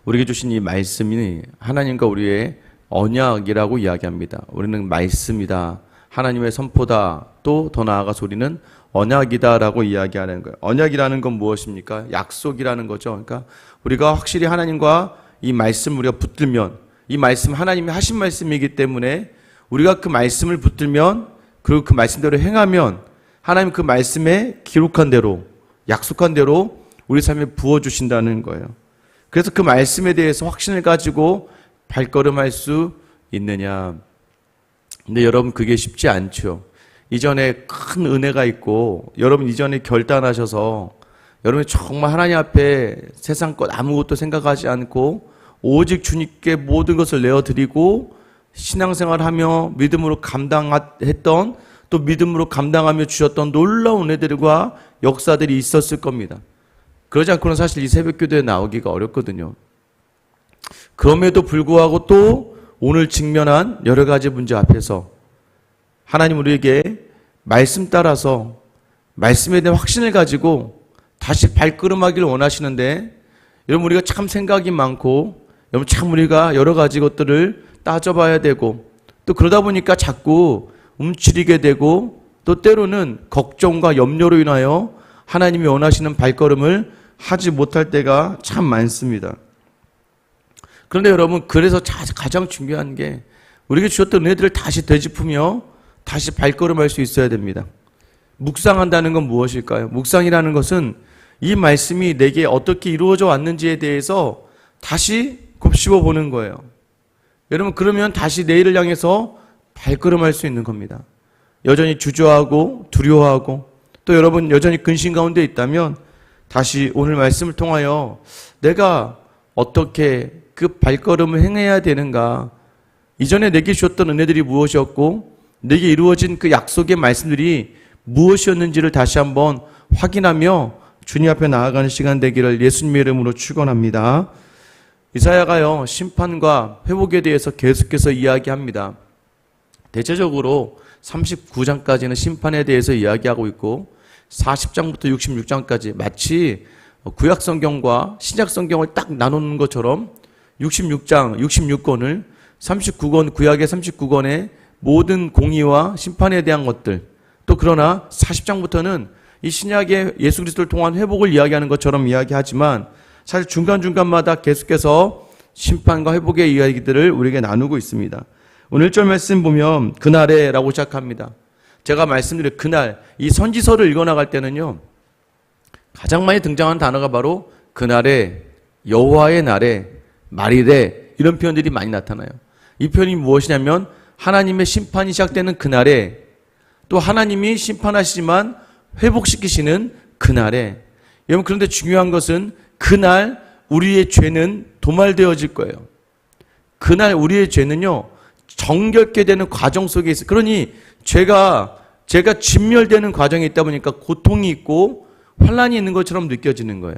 우리에게 주신 이 말씀이 하나님과 우리의 언약이라고 이야기합니다. 우리는 말씀이다, 하나님의 선포다, 또 더 나아가서 우리는 언약이다라고 이야기하는 거예요. 언약이라는 건 무엇입니까? 약속이라는 거죠. 그러니까 우리가 확실히 하나님과 이 말씀을 우리가 붙들면, 이 말씀 하나님이 하신 말씀이기 때문에 우리가 그 말씀을 붙들면, 그리고 그 말씀대로 행하면 하나님 그 말씀에 기록한 대로, 약속한 대로 우리 삶에 부어주신다는 거예요. 그래서 그 말씀에 대해서 확신을 가지고 발걸음할 수 있느냐. 근데 여러분, 그게 쉽지 않죠. 이전에 큰 은혜가 있고 여러분 이전에 결단하셔서 여러분이 정말 하나님 앞에 세상 것 아무것도 생각하지 않고 오직 주님께 모든 것을 내어드리고 신앙생활하며 믿음으로 감당했던, 또 믿음으로 감당하며 주셨던 놀라운 은혜들과 역사들이 있었을 겁니다. 그러지 않고는 사실 이 새벽기도에 나오기가 어렵거든요. 그럼에도 불구하고 또 오늘 직면한 여러 가지 문제 앞에서 하나님 우리에게 말씀 따라서 말씀에 대한 확신을 가지고 다시 발걸음하기를 원하시는데, 여러분 우리가 참 생각이 많고 여러분 참 우리가 여러 가지 것들을 따져봐야 되고, 또 그러다 보니까 자꾸 움츠리게 되고, 또 때로는 걱정과 염려로 인하여 하나님이 원하시는 발걸음을 하지 못할 때가 참 많습니다. 그런데 여러분, 그래서 가장 중요한 게 우리에게 주셨던 은혜들을 다시 되짚으며 다시 발걸음할 수 있어야 됩니다. 묵상한다는 건 무엇일까요? 묵상이라는 것은 이 말씀이 내게 어떻게 이루어져 왔는지에 대해서 다시 곱씹어 보는 거예요. 여러분, 그러면 다시 내일을 향해서 발걸음할 수 있는 겁니다. 여전히 주저하고 두려워하고 또 여러분 여전히 근심 가운데 있다면 다시 오늘 말씀을 통하여 내가 어떻게 그 발걸음을 행해야 되는가, 이전에 내게 주셨던 은혜들이 무엇이었고 내게 이루어진 그 약속의 말씀들이 무엇이었는지를 다시 한번 확인하며 주님 앞에 나아가는 시간 되기를 예수님의 이름으로 축원합니다. 이사야가요, 심판과 회복에 대해서 계속해서 이야기합니다. 대체적으로 39장까지는 심판에 대해서 이야기하고 있고 40장부터 66장까지 마치 구약성경과 신약성경을 딱 나누는 것처럼 66장, 66권을 39권, 구약의 39권의 모든 공의와 심판에 대한 것들, 또 그러나 40장부터는 이 신약의 예수 그리스도를 통한 회복을 이야기하는 것처럼 이야기하지만 사실 중간중간마다 계속해서 심판과 회복의 이야기들을 우리에게 나누고 있습니다. 오늘 1절 말씀 보면 그날에 라고 시작합니다. 제가 말씀드린 그날, 이 선지서를 읽어나갈 때는요, 가장 많이 등장하는 단어가 바로 그날에, 여호와의 날에, 말일에, 이런 표현들이 많이 나타나요. 이 표현이 무엇이냐면 하나님의 심판이 시작되는 그날에, 또 하나님이 심판하시지만 회복시키시는 그날에. 여러분, 그런데 중요한 것은 그날 우리의 죄는 도말되어질 거예요. 그날 우리의 죄는요, 정결케 되는 과정 속에 있어요. 그러니 제가 진멸되는 과정에 있다 보니까 고통이 있고 환난이 있는 것처럼 느껴지는 거예요.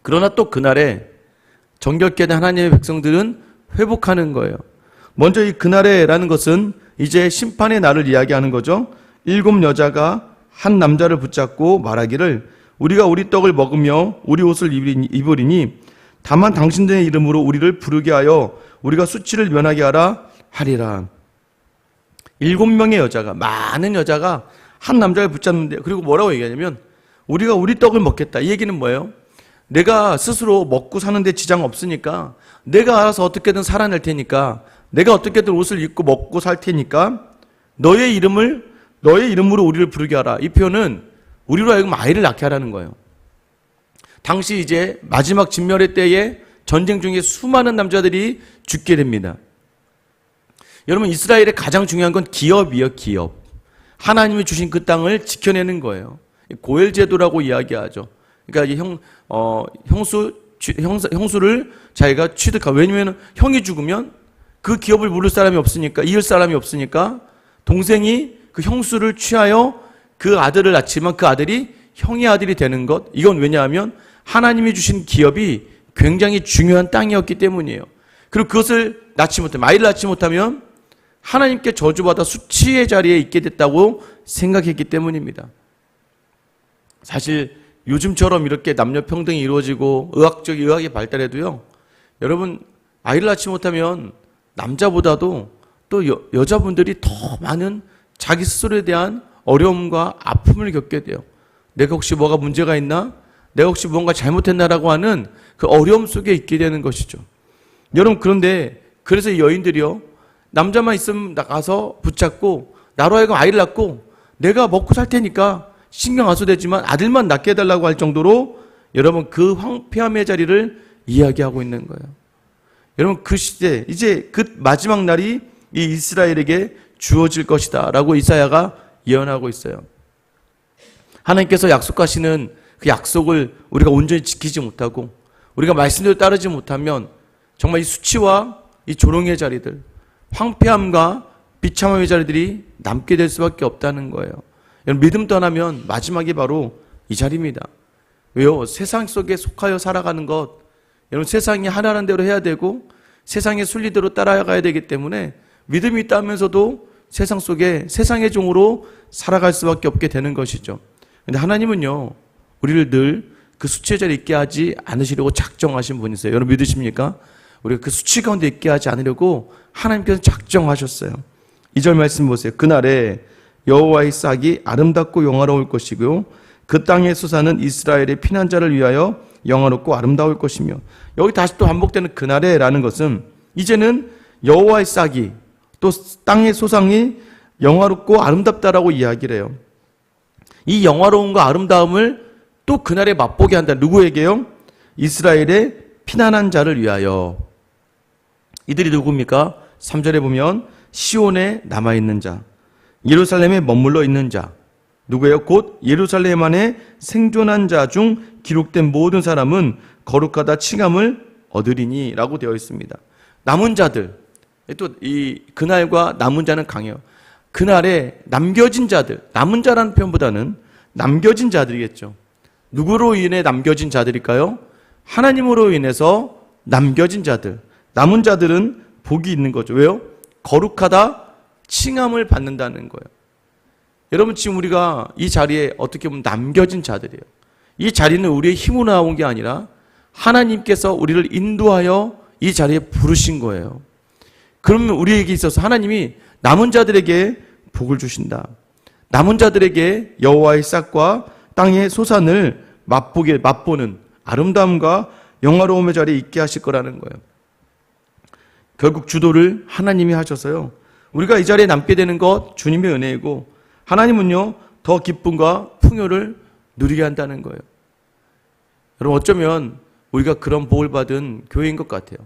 그러나 또 그날에 정결케 된 하나님의 백성들은 회복하는 거예요. 먼저 이 그날에라는 것은 이제 심판의 날을 이야기하는 거죠. 7 여자가 한 남자를 붙잡고 말하기를 우리가 우리 떡을 먹으며 우리 옷을 입으리니 다만 당신들의 이름으로 우리를 부르게 하여 우리가 수치를 면하게 하라 하리라. 7명의 여자가, 많은 여자가 한 남자를 붙잡는데, 그리고 뭐라고 얘기하냐면 우리가 우리 떡을 먹겠다. 이 얘기는 뭐예요? 내가 스스로 먹고 사는데 지장 없으니까 내가 알아서 어떻게든 살아낼 테니까, 내가 어떻게든 옷을 입고 먹고 살 테니까 너의 이름으로 우리를 부르게 하라. 이 표현은 우리로 하여금 아이를 낳게 하라는 거예요. 당시 이제 마지막 진멸의 때에 전쟁 중에 수많은 남자들이 죽게 됩니다. 여러분, 이스라엘의 가장 중요한 건 기업이에요. 기업. 하나님이 주신 그 땅을 지켜내는 거예요. 고엘 제도라고 이야기하죠. 그러니까 형수를 자기가 취득하고, 왜냐면 형이 죽으면 그 기업을 물을 사람이 없으니까, 이을 사람이 없으니까 동생이 그 형수를 취하여 그 아들을 낳지만 그 아들이 형의 아들이 되는 것. 이건 왜냐하면 하나님이 주신 기업이 굉장히 중요한 땅이었기 때문이에요. 그리고 그것을 낳지 못하면, 아이를 낳지 못하면 하나님께 저주받아 수치의 자리에 있게 됐다고 생각했기 때문입니다. 사실 요즘처럼 이렇게 남녀 평등이 이루어지고 의학이 발달해도요, 여러분 아이를 낳지 못하면 남자보다도 또 여자분들이 더 많은 자기 스스로에 대한 어려움과 아픔을 겪게 돼요. 내가 혹시 뭐가 문제가 있나? 내가 혹시 뭔가 잘못했나라고 하는 그 어려움 속에 있게 되는 것이죠. 여러분, 그런데 그래서 이 여인들이요, 남자만 있으면 나가서 붙잡고 나로 하여금 아이를 낳고 내가 먹고 살 테니까 신경 안 써도 되지만 아들만 낳게 해달라고 할 정도로 여러분 그 황폐함의 자리를 이야기하고 있는 거예요. 여러분, 그 시대, 이제 그 마지막 날이 이 이스라엘에게 주어질 것이다 라고 이사야가 예언하고 있어요. 하나님께서 약속하시는 그 약속을 우리가 온전히 지키지 못하고 우리가 말씀대로 따르지 못하면 정말 이 수치와 이 조롱의 자리들, 황폐함과 비참함의 자리들이 남게 될 수밖에 없다는 거예요. 여러분, 믿음 떠나면 마지막이 바로 이 자리입니다. 왜요? 세상 속에 속하여 살아가는 것, 여러분, 세상이 하라는 대로 해야 되고 세상의 순리대로 따라가야 되기 때문에 믿음이 있다면서도 세상 속에 세상의 종으로 살아갈 수밖에 없게 되는 것이죠. 근데 하나님은요, 우리를 늘 그 수치의 자리에 있게 하지 않으시려고 작정하신 분이세요. 여러분 믿으십니까? 우리가 그 수치 가운데 있게 하지 않으려고 하나님께서 작정하셨어요. 2절 말씀 보세요. 그날에 여호와의 싹이 아름답고 영화로울 것이고요, 그 땅의 소사는 이스라엘의 피난자를 위하여 영화롭고 아름다울 것이며, 여기 다시 또 반복되는 그날에 라는 것은 이제는 여호와의 싹이 또 땅의 소상이 영화롭고 아름답다라고 이야기를 해요. 이 영화로움과 아름다움을 또 그날에 맛보게 한다. 누구에게요? 이스라엘의 피난한 자를 위하여. 이들이 누굽니까? 3절에 보면 시온에 남아있는 자, 예루살렘에 머물러 있는 자. 누구예요? 곧 예루살렘 안에 생존한 자 중 기록된 모든 사람은 거룩하다 칭함을 얻으리니 라고 되어 있습니다. 남은 자들, 또 이 그날과 남은 자는 강해요. 그날에 남겨진 자들, 남은 자라는 표현보다는 남겨진 자들이겠죠. 누구로 인해 남겨진 자들일까요? 하나님으로 인해서 남겨진 자들. 남은 자들은 복이 있는 거죠. 왜요? 거룩하다 칭함을 받는다는 거예요. 여러분, 지금 우리가 이 자리에 어떻게 보면 남겨진 자들이에요. 이 자리는 우리의 힘으로 나온 게 아니라 하나님께서 우리를 인도하여 이 자리에 부르신 거예요. 그러면 우리에게 있어서 하나님이 남은 자들에게 복을 주신다. 남은 자들에게 여호와의 싹과 땅의 소산을 맛보는 아름다움과 영화로움의 자리에 있게 하실 거라는 거예요. 결국 주도를 하나님이 하셔서요, 우리가 이 자리에 남게 되는 것 주님의 은혜이고, 하나님은요 더 기쁨과 풍요를 누리게 한다는 거예요. 여러분, 어쩌면 우리가 그런 복을 받은 교회인 것 같아요.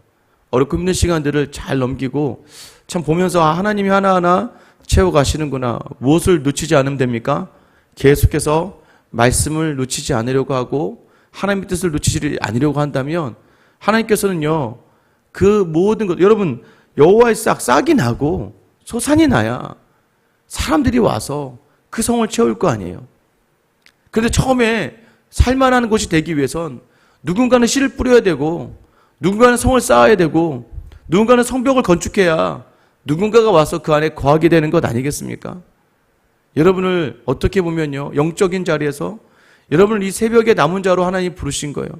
어렵고 힘든 시간들을 잘 넘기고 참 보면서 하나님이 하나하나 채워가시는구나. 무엇을 놓치지 않으면 됩니까? 계속해서 말씀을 놓치지 않으려고 하고 하나님의 뜻을 놓치지 않으려고 한다면 하나님께서는요, 그 모든 것, 여러분, 여호와의 싹이 나고 소산이 나야 사람들이 와서 그 성을 채울 거 아니에요. 그런데 처음에 살만한 곳이 되기 위해선 누군가는 씨를 뿌려야 되고, 누군가는 성을 쌓아야 되고, 누군가는 성벽을 건축해야 누군가가 와서 그 안에 거하게 되는 것 아니겠습니까? 여러분을 어떻게 보면요, 영적인 자리에서 여러분을 이 새벽에 남은 자로 하나님이 부르신 거예요.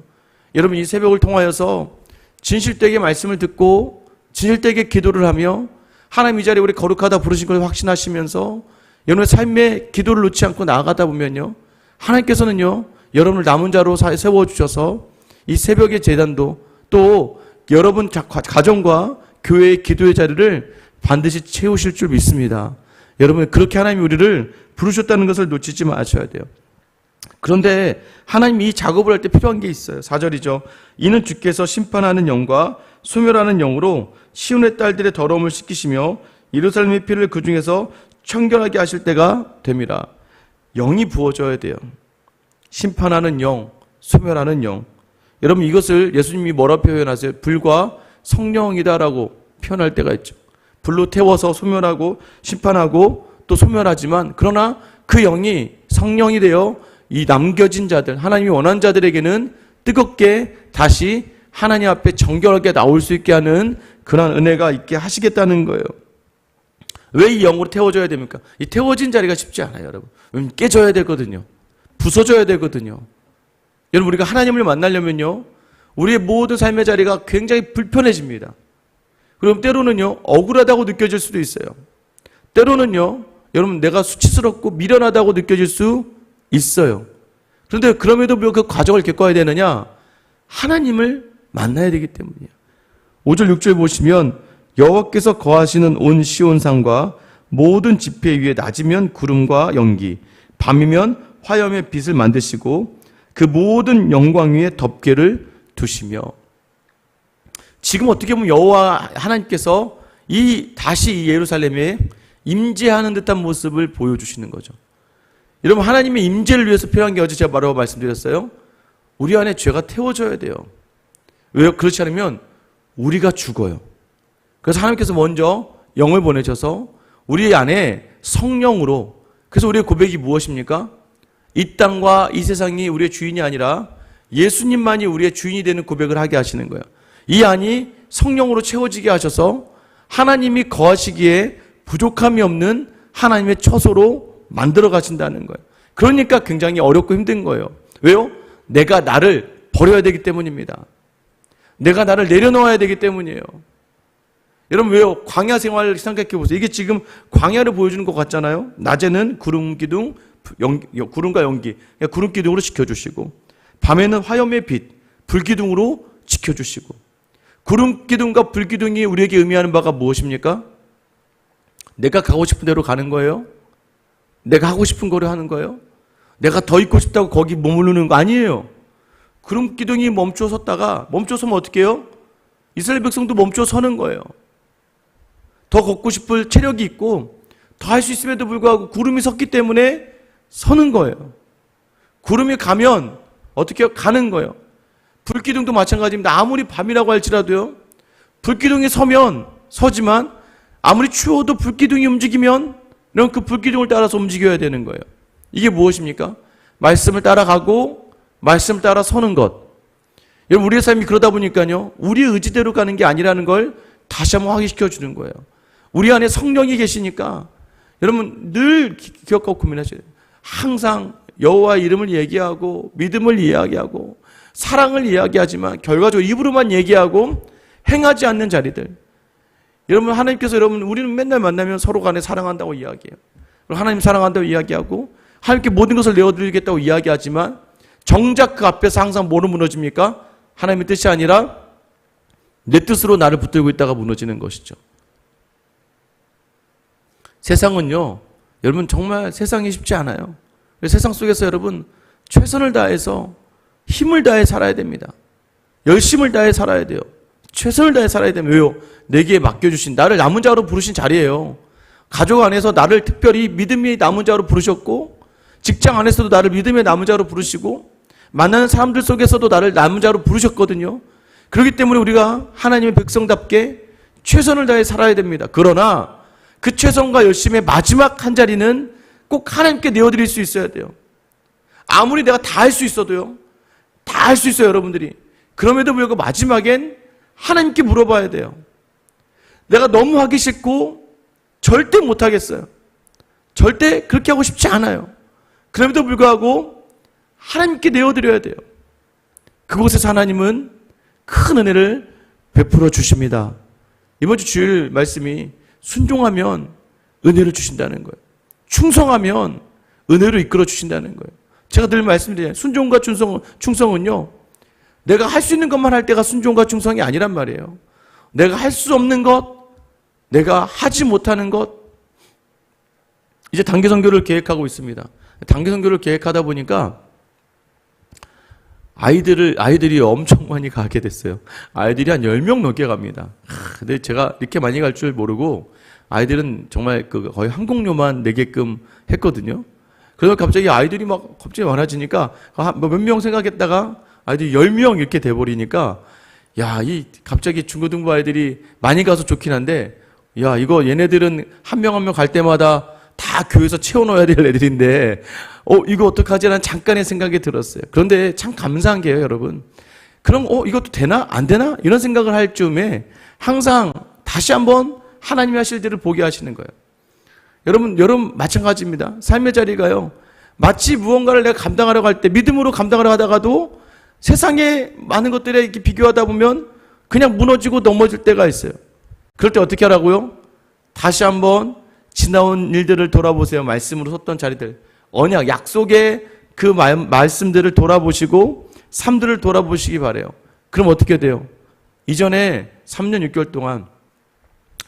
여러분, 이 새벽을 통하여서 진실되게 말씀을 듣고 진실되게 기도를 하며 하나님 이 자리에 우리 거룩하다 부르신 걸 확신하시면서 여러분의 삶에 기도를 놓지 않고 나아가다 보면요, 하나님께서는요 여러분을 남은 자로 세워주셔서 이 새벽의 제단도 또 여러분 가정과 교회의 기도의 자리를 반드시 채우실 줄 믿습니다. 여러분, 그렇게 하나님이 우리를 부르셨다는 것을 놓치지 마셔야 돼요. 그런데 하나님이 이 작업을 할 때 필요한 게 있어요. 4절이죠. 이는 주께서 심판하는 영과 소멸하는 영으로 시온의 딸들의 더러움을 씻기시며 예루살렘의 피를 그 중에서 청결하게 하실 때가 됨이라. 영이 부어져야 돼요. 심판하는 영, 소멸하는 영. 여러분, 이것을 예수님이 뭐라 표현하세요? 불과 성령이다라고 표현할 때가 있죠. 불로 태워서 소멸하고 심판하고 또 소멸하지만, 그러나 그 영이 성령이 되어 이 남겨진 자들, 하나님이 원하는 자들에게는 뜨겁게 다시 하나님 앞에 정결하게 나올 수 있게 하는 그런 은혜가 있게 하시겠다는 거예요. 왜 이 영으로 태워져야 됩니까? 이 태워진 자리가 쉽지 않아요, 여러분. 깨져야 되거든요. 부서져야 되거든요. 여러분, 우리가 하나님을 만나려면요, 우리의 모든 삶의 자리가 굉장히 불편해집니다. 그럼 때로는요, 억울하다고 느껴질 수도 있어요. 때로는요, 여러분, 내가 수치스럽고 미련하다고 느껴질 수 있어요. 그런데 그럼에도 그 과정을 겪어야 되느냐? 하나님을 만나야 되기 때문이에요. 5절 6절 보시면 여호와께서 거하시는 온 시온산과 모든 지폐 위에 낮이면 구름과 연기, 밤이면 화염의 빛을 만드시고 그 모든 영광 위에 덮개를 두시며. 지금 어떻게 보면 여호와 하나님께서 다시 이 예루살렘에 임재하는 듯한 모습을 보여주시는 거죠. 여러분, 하나님의 임재를 위해서 필요한 게 어제 제가 바로 말씀드렸어요. 우리 안에 죄가 태워져야 돼요. 왜요? 그렇지 않으면 우리가 죽어요. 그래서 하나님께서 먼저 영을 보내셔서 우리 안에 성령으로, 그래서 우리의 고백이 무엇입니까? 이 땅과 이 세상이 우리의 주인이 아니라 예수님만이 우리의 주인이 되는 고백을 하게 하시는 거예요. 이 안이 성령으로 채워지게 하셔서 하나님이 거하시기에 부족함이 없는 하나님의 처소로 만들어 가신다는 거예요. 그러니까 굉장히 어렵고 힘든 거예요. 왜요? 내가 나를 버려야 되기 때문입니다. 내가 나를 내려놓아야 되기 때문이에요. 여러분, 왜요? 광야 생활을 생각해 보세요. 이게 지금 광야를 보여주는 것 같잖아요. 낮에는 구름 기둥, 구름과 연기, 구름 기둥으로 지켜주시고, 밤에는 화염의 빛, 불 기둥으로 지켜주시고. 구름 기둥과 불 기둥이 우리에게 의미하는 바가 무엇입니까? 내가 가고 싶은 대로 가는 거예요? 내가 하고 싶은 거를 하는 거예요? 내가 더 있고 싶다고 거기 머무르는 거 아니에요. 구름 기둥이 멈춰 섰다가, 멈춰 서면 어떻게 해요? 이스라엘 백성도 멈춰 서는 거예요. 더 걷고 싶을 체력이 있고 더 할 수 있음에도 불구하고 구름이 섰기 때문에 서는 거예요. 구름이 가면 어떻게 해요? 가는 거예요. 불기둥도 마찬가지입니다. 아무리 밤이라고 할지라도요, 불기둥이 서면 서지만 아무리 추워도 불기둥이 움직이면 그럼 그 불기둥을 따라서 움직여야 되는 거예요. 이게 무엇입니까? 말씀을 따라가고 말씀을 따라 서는 것. 여러분, 우리의 삶이 그러다 보니까요, 우리의 의지대로 가는 게 아니라는 걸 다시 한번 확인시켜 주는 거예요. 우리 안에 성령이 계시니까 여러분 늘 기억하고 고민하셔야 돼요. 항상 여호와의 이름을 얘기하고 믿음을 이야기하고 사랑을 이야기하지만 결과적으로 입으로만 얘기하고 행하지 않는 자리들. 여러분, 하나님께서 우리는 맨날 만나면 서로 간에 사랑한다고 이야기해요. 하나님 사랑한다고 이야기하고 하나님께 모든 것을 내어드리겠다고 이야기하지만 정작 그 앞에서 항상 뭐로 무너집니까? 하나님의 뜻이 아니라 내 뜻으로 나를 붙들고 있다가 무너지는 것이죠. 세상은요, 여러분 정말 세상이 쉽지 않아요. 세상 속에서 여러분 최선을 다해서 힘을 다해 살아야 됩니다. 열심을 다해 살아야 돼요. 최선을 다해 살아야 되면 왜요? 내게 맡겨주신, 나를 남은 자로 부르신 자리예요. 가족 안에서 나를 특별히 믿음의 남은 자로 부르셨고, 직장 안에서도 나를 믿음의 남은 자로 부르시고, 만나는 사람들 속에서도 나를 남은 자로 부르셨거든요. 그렇기 때문에 우리가 하나님의 백성답게 최선을 다해 살아야 됩니다. 그러나 그 최선과 열심의 마지막 한 자리는 꼭 하나님께 내어드릴 수 있어야 돼요. 아무리 내가 다 할 수 있어도요, 다 할 수 있어요, 여러분들이. 그럼에도 불구하고 마지막엔 하나님께 물어봐야 돼요. 내가 너무 하기 싫고 절대 못하겠어요. 절대 그렇게 하고 싶지 않아요. 그럼에도 불구하고 하나님께 내어드려야 돼요. 그곳에서 하나님은 큰 은혜를 베풀어 주십니다. 이번 주 주일 말씀이 순종하면 은혜를 주신다는 거예요. 충성하면 은혜로 이끌어 주신다는 거예요. 제가 늘 말씀드려요. 순종과 충성은요, 내가 할 수 있는 것만 할 때가 순종과 충성이 아니란 말이에요. 내가 할 수 없는 것, 내가 하지 못하는 것. 이제 단기 선교를 계획하고 있습니다. 단기 선교를 계획하다 보니까 아이들이 엄청 많이 가게 됐어요. 아이들이 한 10명 넘게 갑니다. 근데 제가 이렇게 많이 갈 줄 모르고 아이들은 정말 거의 항공료만 내게끔 했거든요. 그래서 갑자기 아이들이 막 갑자기 많아지니까 몇 명 생각했다가 아이들이 10명 이렇게 돼버리니까, 야, 갑자기 중고등부 아이들이 많이 가서 좋긴 한데, 야, 이거 얘네들은 한 명 한 명 갈 때마다 다 교회에서 채워넣어야 될 애들인데, 이거 어떡하지? 라는 잠깐의 생각이 들었어요. 그런데 참 감사한 게요, 여러분. 그럼, 이것도 되나? 안 되나? 이런 생각을 할 즈음에 항상 다시 한번 하나님이 하실 일을 보게 하시는 거예요. 여러분 마찬가지입니다. 삶의 자리가요, 마치 무언가를 내가 감당하려고 할 때, 믿음으로 감당하려고 하다가도 세상에 많은 것들에 이렇게 비교하다 보면 그냥 무너지고 넘어질 때가 있어요. 그럴 때 어떻게 하라고요? 다시 한번 지나온 일들을 돌아보세요. 말씀으로 섰던 자리들. 언약, 약속의 그 말씀들을 돌아보시고 삶들을 돌아보시기 바라요. 그럼 어떻게 돼요? 이전에 3년 6개월 동안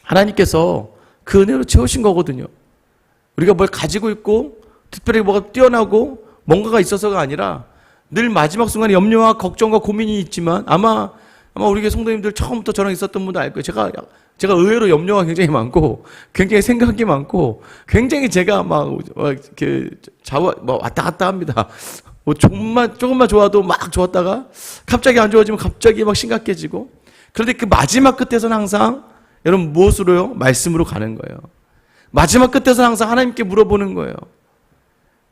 하나님께서 그 은혜로 채우신 거거든요. 우리가 뭘 가지고 있고 특별히 뭐가 뛰어나고 뭔가가 있어서가 아니라 늘 마지막 순간에 염려와 걱정과 고민이 있지만 아마 우리 교회 성도님들 처음부터 저랑 있었던 분도 알 거예요. 제가 의외로 염려가 굉장히 많고 굉장히 생각이 많고 굉장히 제가 왔다 갔다 합니다. 조금만 좋아도 막 좋았다가 갑자기 안 좋아지면 갑자기 막 심각해지고. 그런데 그 마지막 끝에서는 항상 여러분 무엇으로요? 말씀으로 가는 거예요. 마지막 끝에서는 항상 하나님께 물어보는 거예요.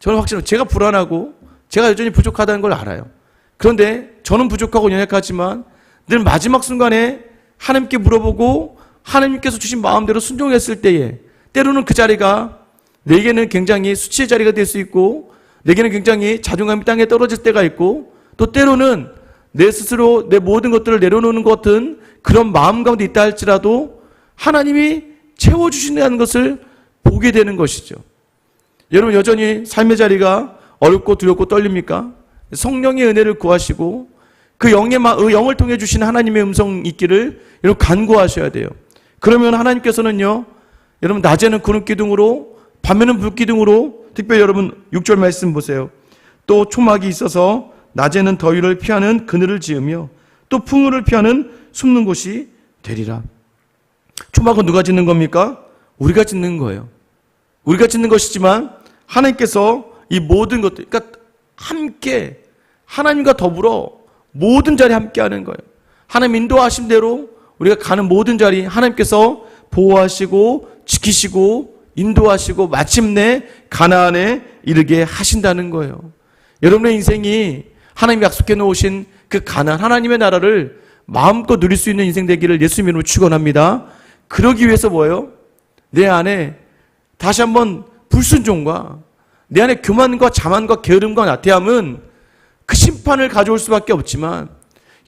저는 확실히 제가 불안하고 제가 여전히 부족하다는 걸 알아요. 그런데 저는 부족하고 연약하지만 늘 마지막 순간에 하나님께 물어보고 하나님께서 주신 마음대로 순종했을 때에 때로는 그 자리가 내게는 굉장히 수치의 자리가 될 수 있고 내게는 굉장히 자존감이 땅에 떨어질 때가 있고 또 때로는 내 스스로 내 모든 것들을 내려놓는 것 같은 그런 마음 가운데 있다 할지라도 하나님이 채워주신다는 것을 보게 되는 것이죠. 여러분 여전히 삶의 자리가 어렵고 두렵고 떨립니까? 성령의 은혜를 구하시고 그 영을 통해 주신 하나님의 음성 있기를 여러분 간구하셔야 돼요. 그러면 하나님께서는요, 여러분 낮에는 구름 기둥으로 밤에는 불 기둥으로 특별히 여러분 6절 말씀 보세요. 또 초막이 있어서 낮에는 더위를 피하는 그늘을 지으며 또 풍우를 피하는 숨는 곳이 되리라. 초막은 누가 짓는 겁니까? 우리가 짓는 거예요. 우리가 짓는 것이지만 하나님께서 이 모든 것들, 그러니까 함께 하나님과 더불어 모든 자리에 함께 하는 거예요. 하나님 인도하신 대로 우리가 가는 모든 자리 하나님께서 보호하시고 지키시고 인도하시고 마침내 가나안에 이르게 하신다는 거예요. 여러분의 인생이 하나님이 약속해 놓으신 그 가나안 하나님의 나라를 마음껏 누릴 수 있는 인생 되기를 예수님 이름으로 축원합니다. 그러기 위해서 뭐예요? 내 안에 다시 한번 불순종과 내 안에 교만과 자만과 게으름과 나태함은 그 심판을 가져올 수밖에 없지만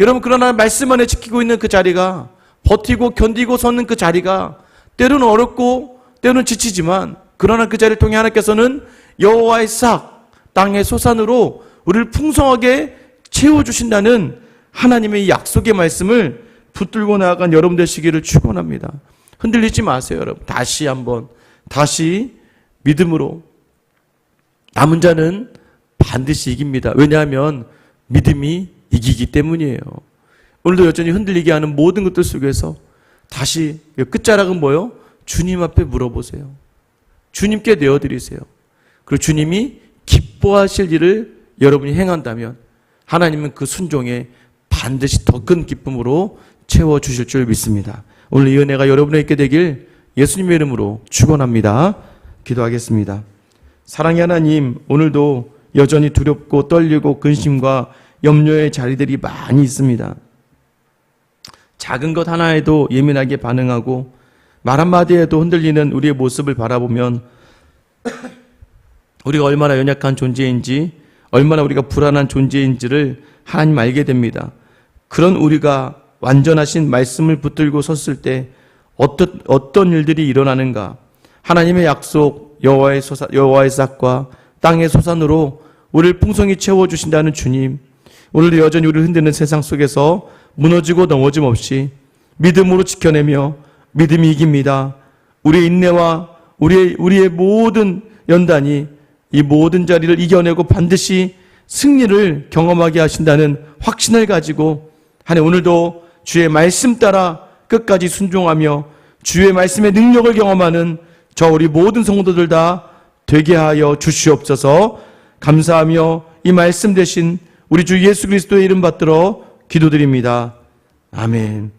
여러분 그러나 말씀 안에 지키고 있는 그 자리가 버티고 견디고 서는 그 자리가 때로는 어렵고 때로는 지치지만 그러나 그 자리를 통해 하나님께서는 여호와의 싹 땅의 소산으로 우리를 풍성하게 채워주신다는 하나님의 약속의 말씀을 붙들고 나아간 여러분 되시기를 축원합니다. 흔들리지 마세요. 여러분 다시 믿음으로 남은 자는 반드시 이깁니다. 왜냐하면 믿음이 이기기 때문이에요. 오늘도 여전히 흔들리게 하는 모든 것들 속에서 다시 끝자락은 뭐요? 주님 앞에 물어보세요. 주님께 내어드리세요. 그리고 주님이 기뻐하실 일을 여러분이 행한다면 하나님은 그 순종에 반드시 더 큰 기쁨으로 채워주실 줄 믿습니다. 오늘 이 은혜가 여러분에게 있게 되길 예수님의 이름으로 축원합니다. 기도하겠습니다. 사랑의 하나님, 오늘도 여전히 두렵고 떨리고 근심과 염려의 자리들이 많이 있습니다. 작은 것 하나에도 예민하게 반응하고 말 한마디에도 흔들리는 우리의 모습을 바라보면 우리가 얼마나 연약한 존재인지 얼마나 우리가 불안한 존재인지를 하나님 알게 됩니다. 그런 우리가 완전하신 말씀을 붙들고 섰을 때 어떤 일들이 일어나는가? 하나님의 약속 여호와의 싹과 땅의 소산으로 우리를 풍성히 채워주신다는 주님, 오늘도 여전히 우리를 흔드는 세상 속에서 무너지고 넘어짐 없이 믿음으로 지켜내며 믿음이 이깁니다. 우리의 인내와 우리의 모든 연단이 이 모든 자리를 이겨내고 반드시 승리를 경험하게 하신다는 확신을 가지고 하나님 오늘도 주의 말씀 따라 끝까지 순종하며 주의 말씀의 능력을 경험하는 저 우리 모든 성도들 다 되게 하여 주시옵소서. 감사하며 이 말씀 대신 우리 주 예수 그리스도의 이름 받들어 기도드립니다. 아멘.